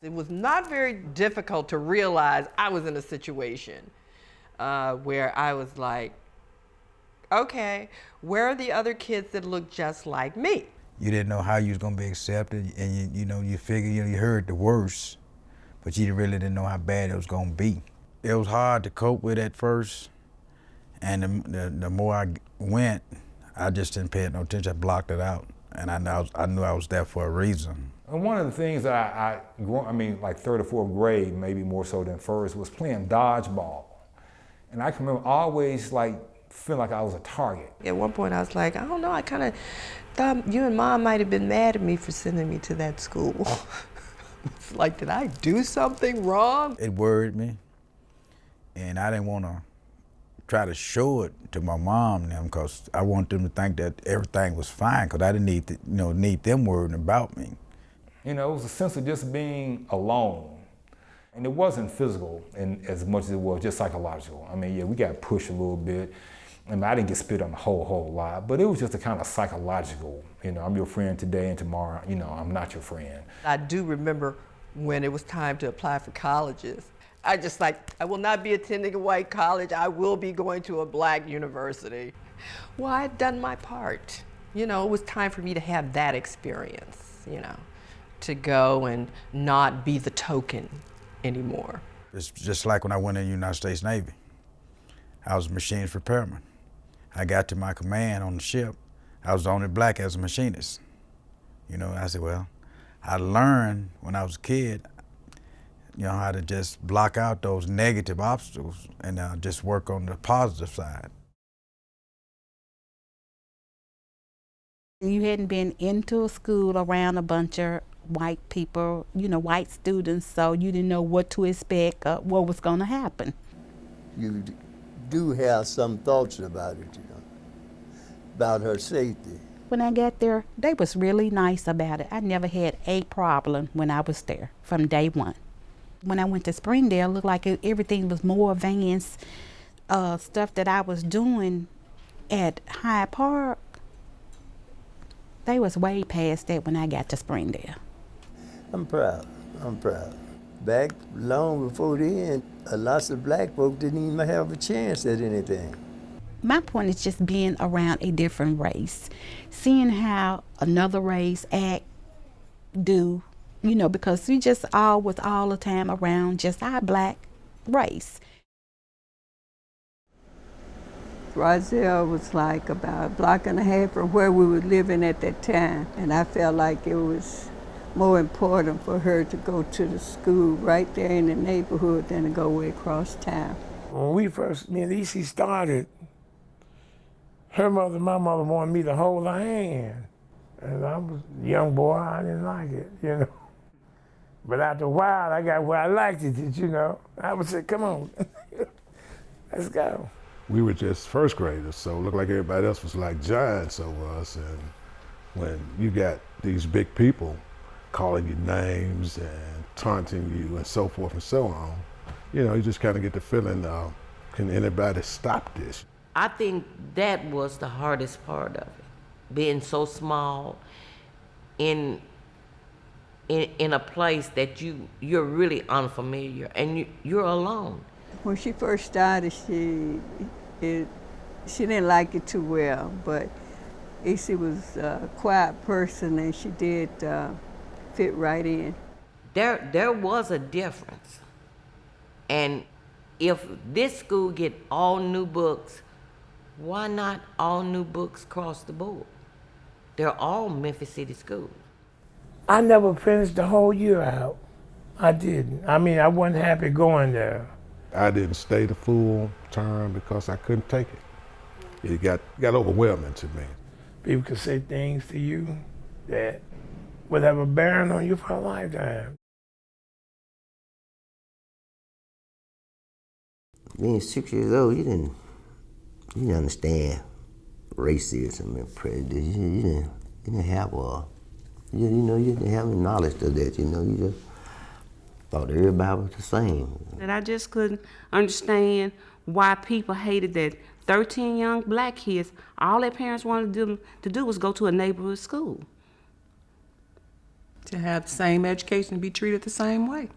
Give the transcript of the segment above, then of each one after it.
It was not very difficult to realize I was in a situation where I was like, okay, where are the other kids that look just like me? You didn't know how you was gonna be accepted, and you figured, you heard the worst, but you really didn't know how bad it was gonna be. It was hard to cope with at first, and the more I went, I just didn't pay it no attention. I blocked it out, and I knew I was there for a reason. And one of the things that I mean, like third or fourth grade, maybe more so than first, was playing dodgeball. And I can remember always like feeling like I was a target. At one point I was like, I don't know, I kind of thought you and Mom might have been mad at me for sending me to that school. It's like, did I do something wrong? It worried me, and I didn't want to try to show it to my mom and them, because I want them to think that everything was fine, because I didn't need them worrying about me. You know, it was a sense of just being alone. And it wasn't physical as much as it was just psychological. I mean, yeah, we got pushed a little bit. I mean, I didn't get spit on a whole lot, but it was just a kind of psychological, I'm your friend today and tomorrow, I'm not your friend. I do remember when it was time to apply for colleges. I just like, I will not be attending a white college. I will be going to a black university. Well, I'd done my part. It was time for me to have that experience, to go and not be the token anymore. It's just like when I went in the United States Navy. I was a machines repairman. I got to my command on the ship. I was the only black as a machinist. I said, well, I learned when I was a kid, how to just block out those negative obstacles and just work on the positive side. You hadn't been into a school around a bunch of white people, white students, so you didn't know what to expect, what was going to happen. You do have some thoughts about it, about her safety. When I got there, they was really nice about it. I never had a problem when I was there from day one. When I went to Springdale, it looked like everything was more advanced. Stuff that I was doing at Hyde Park, they was way past that when I got to Springdale. I'm proud. Back long before then, lots of black folk didn't even have a chance at anything. My point is just being around a different race, seeing how another race act, do, because we just all was all the time around just our black race. Roselle was like about a block and a half from where we were living at that time, and I felt like it was more important for her to go to the school right there in the neighborhood than to go way across town. When me and EC started, my mother wanted me to hold her hand. And I was a young boy, I didn't like it, But after a while, I got where I liked it, I would say, come on, let's go. We were just first graders, so it looked like everybody else was like giants over us. And when you got these big people calling you names and taunting you and so forth and so on, you just kind of get the feeling, can anybody stop this? I think that was the hardest part of it, being so small in a place that you're really unfamiliar and you're alone. When she first started, she didn't like it too well, but Issy was a quiet person and she did fit right in. There was a difference. And if this school get all new books, why not all new books across the board? They're all Memphis City schools. I never finished the whole year out. I didn't. I mean, I wasn't happy going there. I didn't stay the full term because I couldn't take it. It got overwhelming to me. People could say things to you that would have a bearing on you for a lifetime. Being 6 years old, you didn't understand racism and prejudice. You didn't have you didn't have any knowledge of that. You just thought everybody was the same. And I just couldn't understand why people hated that 13 young black kids, all their parents wanted them to do was go to a neighborhood school. to have the same education and be treated the same way.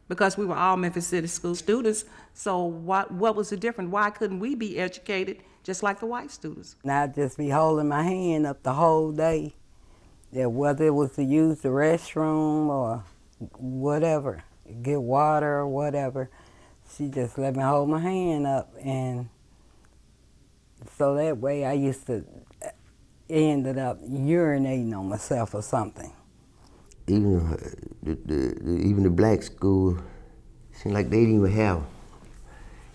Because we were all Memphis City School students, so what was the difference? Why couldn't we be educated just like the white students? And I'd just be holding my hand up the whole day, that whether it was to use the restroom or whatever, get water or whatever, she just let me hold my hand up. And so that way I used to ended up urinating on myself or something. Even the black school, seemed like they didn't even have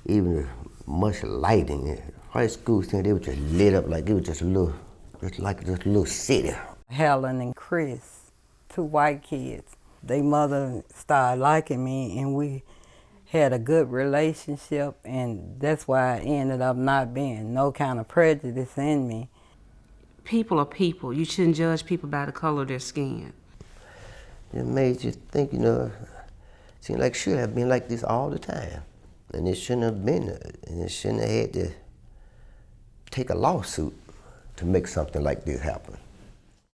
even much lighting. White schools, they were just lit up like it was just a little city. Helen and Chris, 2 white kids, their mother started liking me, and we had a good relationship, and that's why I ended up not being no kind of prejudice in me. People are people. You shouldn't judge people by the color of their skin. It made you think, it seemed like it should have been like this all the time. And it shouldn't have been, and it shouldn't have had to take a lawsuit to make something like this happen.